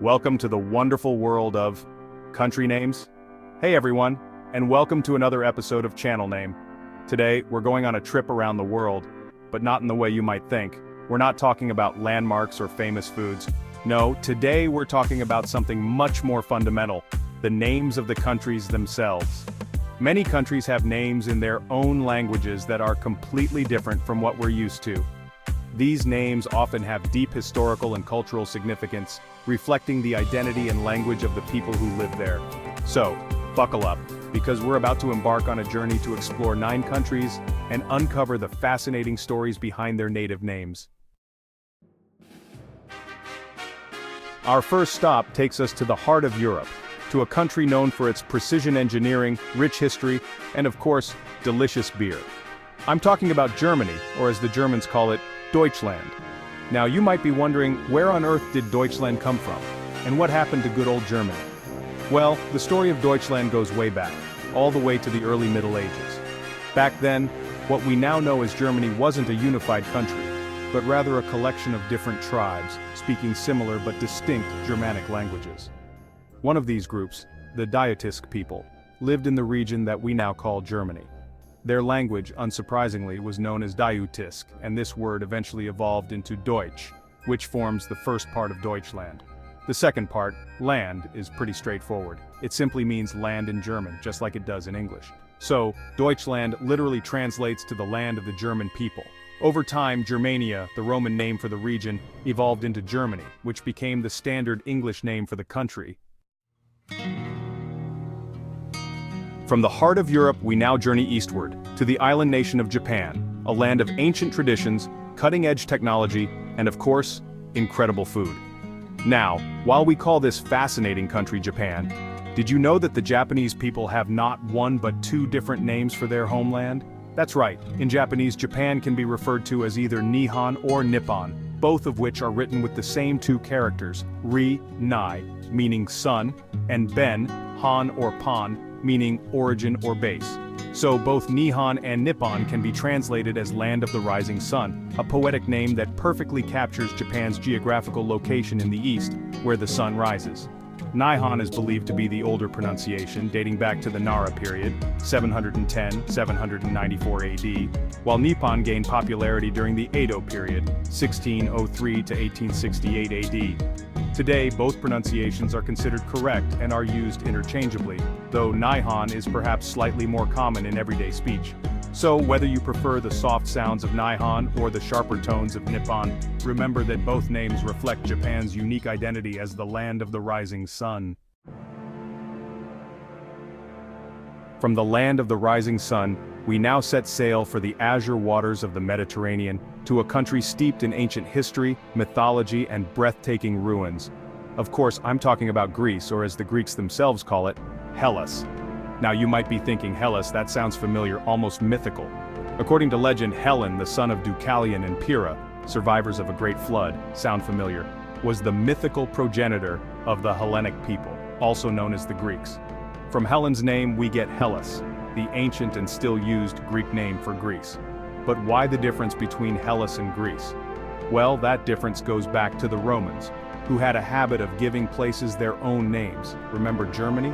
Welcome to the wonderful world of country names. Hey everyone, and welcome to another episode of Channel Name. Today, we're going on a trip around the world, but not in the way you might think. We're not talking about landmarks or famous foods. No, today we're talking about something much more fundamental, the names of the countries themselves. Many countries have names in their own languages that are completely different from what we're used to. These names often have deep historical and cultural significance, reflecting the identity and language of the people who live there. So, buckle up, because we're about to embark on a journey to explore 9 countries and uncover the fascinating stories behind their native names. Our first stop takes us to the heart of Europe, to a country known for its precision engineering, rich history, and of course, delicious beer. I'm talking about Germany, or as the Germans call it, Deutschland. Now you might be wondering, where on earth did Deutschland come from? And what happened to good old Germany? Well, the story of Deutschland goes way back, all the way to the early Middle Ages. Back then, what we now know as Germany wasn't a unified country, but rather a collection of different tribes, speaking similar but distinct Germanic languages. One of these groups, the Diatisk people, lived in the region that we now call Germany. Their language, unsurprisingly, was known as Diatisk, and this word eventually evolved into Deutsch, which forms the first part of Deutschland. The second part, land, is pretty straightforward. It simply means land in German, just like it does in English. So, Deutschland literally translates to the land of the German people. Over time, Germania, the Roman name for the region, evolved into Germany, which became the standard English name for the country. From the heart of Europe, we now journey eastward, to the island nation of Japan, a land of ancient traditions, cutting-edge technology, and of course, incredible food. Now, while we call this fascinating country Japan, did you know that the Japanese people have not one but 2 different names for their homeland? That's right, in Japanese, Japan can be referred to as either Nihon or Nippon, both of which are written with the same 2 characters, ri, nai, meaning sun, and ben, han or pan, meaning origin or base. So both Nihon and Nippon can be translated as Land of the Rising Sun, a poetic name that perfectly captures Japan's geographical location in the east, where the sun rises. Nihon is believed to be the older pronunciation, dating back to the Nara period, 710-794 AD, while Nippon gained popularity during the Edo period, 1603 to 1868 AD. Today, both pronunciations are considered correct and are used interchangeably, though Nihon is perhaps slightly more common in everyday speech. So, whether you prefer the soft sounds of Nihon or the sharper tones of Nippon, remember that both names reflect Japan's unique identity as the land of the rising sun. From the land of the rising sun, we now set sail for the azure waters of the Mediterranean, to a country steeped in ancient history, mythology, and breathtaking ruins. Of course, I'm talking about Greece, or as the Greeks themselves call it, Hellas. Now you might be thinking, Hellas, that sounds familiar, almost mythical. According to legend, Helen, the son of Deucalion and Pyrrha, survivors of a great flood, sound familiar, was the mythical progenitor of the Hellenic people, also known as the Greeks. From Helen's name we get Hellas, the ancient and still used Greek name for Greece. But why the difference between Hellas and Greece? Well, that difference goes back to the Romans, who had a habit of giving places their own names. Remember Germany?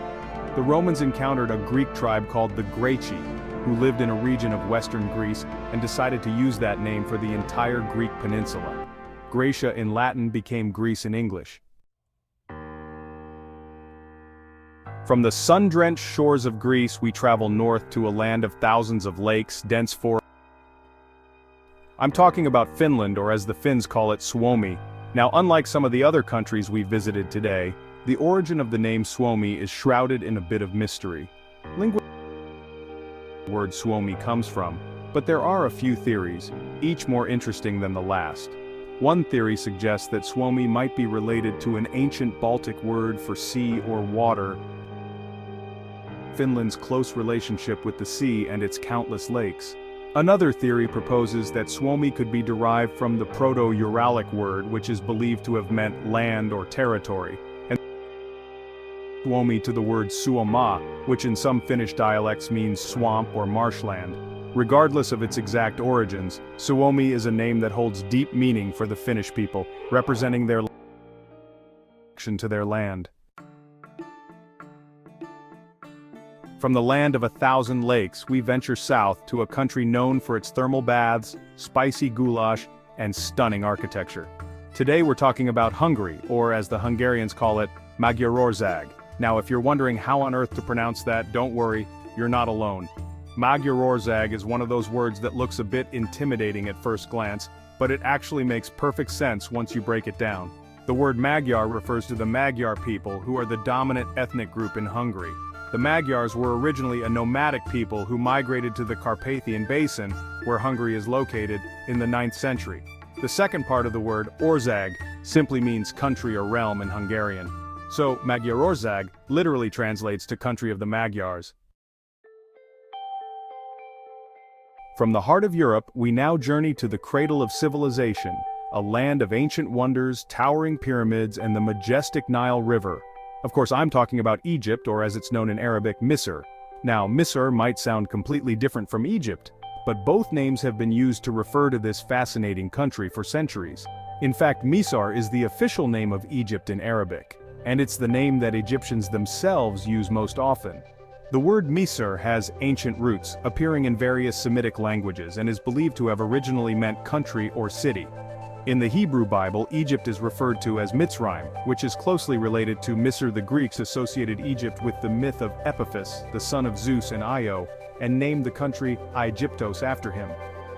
The Romans encountered a Greek tribe called the Greci, who lived in a region of western Greece and decided to use that name for the entire Greek peninsula. Graecia in Latin became Greece in English. From the sun-drenched shores of Greece, we travel north to a land of thousands of lakes, dense forests. I'm talking about Finland, or as the Finns call it, Suomi. Now, unlike some of the other countries we visited today, the origin of the name Suomi is shrouded in a bit of mystery. The word Suomi comes from, but there are a few theories, each more interesting than the last. One theory suggests that Suomi might be related to an ancient Baltic word for sea or water, Finland's close relationship with the sea and its countless lakes. Another theory proposes that Suomi could be derived from the Proto-Uralic word, which is believed to have meant land or territory, and Suomi to the word Suoma, which in some Finnish dialects means swamp or marshland. Regardless of its exact origins, Suomi is a name that holds deep meaning for the Finnish people, representing their introduction to their land. From the land of 1,000 lakes, we venture south to a country known for its thermal baths, spicy goulash, and stunning architecture. Today we're talking about Hungary, or as the Hungarians call it, Magyarország. Now if you're wondering how on earth to pronounce that, don't worry, you're not alone. Magyarország is one of those words that looks a bit intimidating at first glance, but it actually makes perfect sense once you break it down. The word Magyar refers to the Magyar people, who are the dominant ethnic group in Hungary. The Magyars were originally a nomadic people who migrated to the Carpathian Basin, where Hungary is located, in the 9th century. The second part of the word, ország, simply means country or realm in Hungarian. So, Magyarország literally translates to country of the Magyars. From the heart of Europe, we now journey to the cradle of civilization, a land of ancient wonders, towering pyramids, and the majestic Nile River. Of course, I'm talking about Egypt, or as it's known in Arabic, Misr. Now, Misr might sound completely different from Egypt, but both names have been used to refer to this fascinating country for centuries. In fact, Misr is the official name of Egypt in Arabic, and it's the name that Egyptians themselves use most often. The word Misr has ancient roots, appearing in various Semitic languages, and is believed to have originally meant country or city. In the Hebrew Bible, Egypt is referred to as Mitzrayim, which is closely related to Misr. The Greeks associated Egypt with the myth of Epiphus, the son of Zeus and Io, and named the country Aegyptos after him.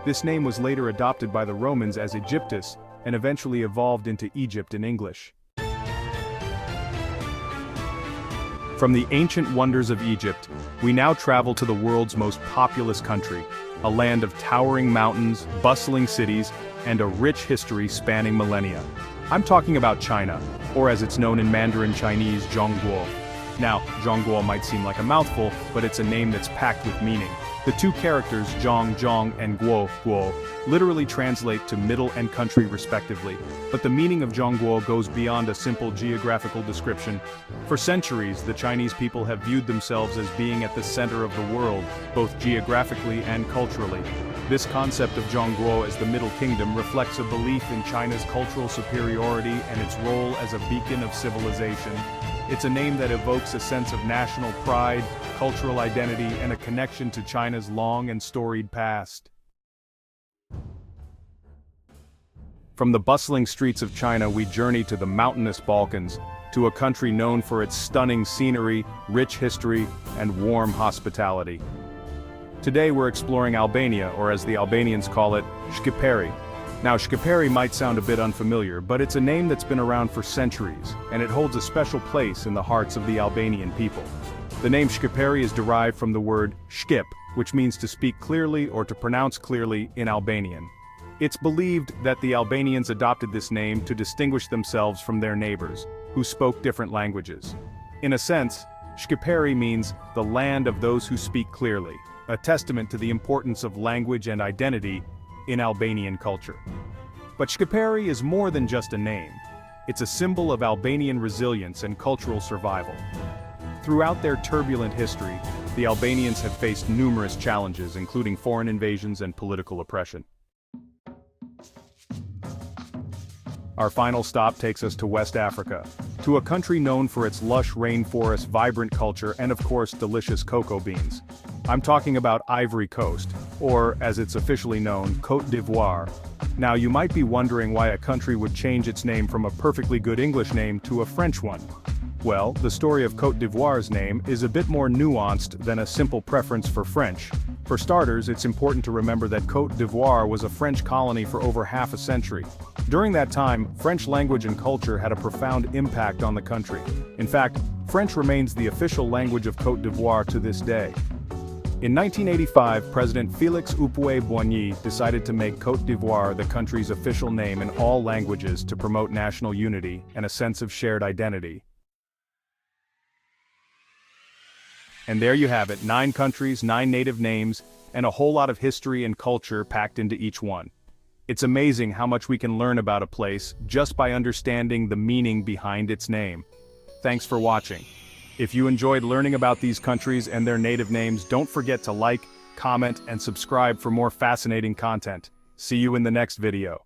This name was later adopted by the Romans as Aegyptus, and eventually evolved into Egypt in English. From the ancient wonders of Egypt, we now travel to the world's most populous country, a land of towering mountains, bustling cities, and a rich history spanning millennia. I'm talking about China, or as it's known in Mandarin Chinese, Zhōngguó. Now, Zhōngguó might seem like a mouthful, but it's a name that's packed with meaning. The two characters, Zhōng and Guo, literally translate to middle and country respectively, but the meaning of Zhōngguó goes beyond a simple geographical description. For centuries, the Chinese people have viewed themselves as being at the center of the world, both geographically and culturally. This concept of Zhōngguó as the Middle Kingdom reflects a belief in China's cultural superiority and its role as a beacon of civilization. It's a name that evokes a sense of national pride, cultural identity, and a connection to China's long and storied past. From the bustling streets of China, we journey to the mountainous Balkans, to a country known for its stunning scenery, rich history, and warm hospitality. Today we're exploring Albania, or as the Albanians call it, Shqipëri. Now, Shqipëri might sound a bit unfamiliar, but it's a name that's been around for centuries, and it holds a special place in the hearts of the Albanian people. The name Shqipëri is derived from the word shqip, which means to speak clearly or to pronounce clearly in Albanian. It's believed that the Albanians adopted this name to distinguish themselves from their neighbors, who spoke different languages. In a sense, Shqipëri means the land of those who speak clearly, a testament to the importance of language and identity in Albanian culture. But Shqipëri is more than just a name. It's a symbol of Albanian resilience and cultural survival. Throughout their turbulent history, the Albanians have faced numerous challenges, including foreign invasions and political oppression. Our final stop takes us to West Africa, to a country known for its lush rainforest, vibrant culture, and of course delicious cocoa beans. I'm talking about Ivory Coast, or as it's officially known, Côte d'Ivoire. Now you might be wondering why a country would change its name from a perfectly good English name to a French one. Well, the story of Côte d'Ivoire's name is a bit more nuanced than a simple preference for French. For starters, it's important to remember that Côte d'Ivoire was a French colony for over half a century. During that time, French language and culture had a profound impact on the country. In fact, French remains the official language of Côte d'Ivoire to this day. In 1985, President Félix Houphouët-Boigny decided to make Côte d'Ivoire the country's official name in all languages to promote national unity and a sense of shared identity. And there you have it, 9 countries, 9 native names, and a whole lot of history and culture packed into each one. It's amazing how much we can learn about a place just by understanding the meaning behind its name. Thanks for watching. If you enjoyed learning about these countries and their native names, don't forget to like, comment, and subscribe for more fascinating content. See you in the next video.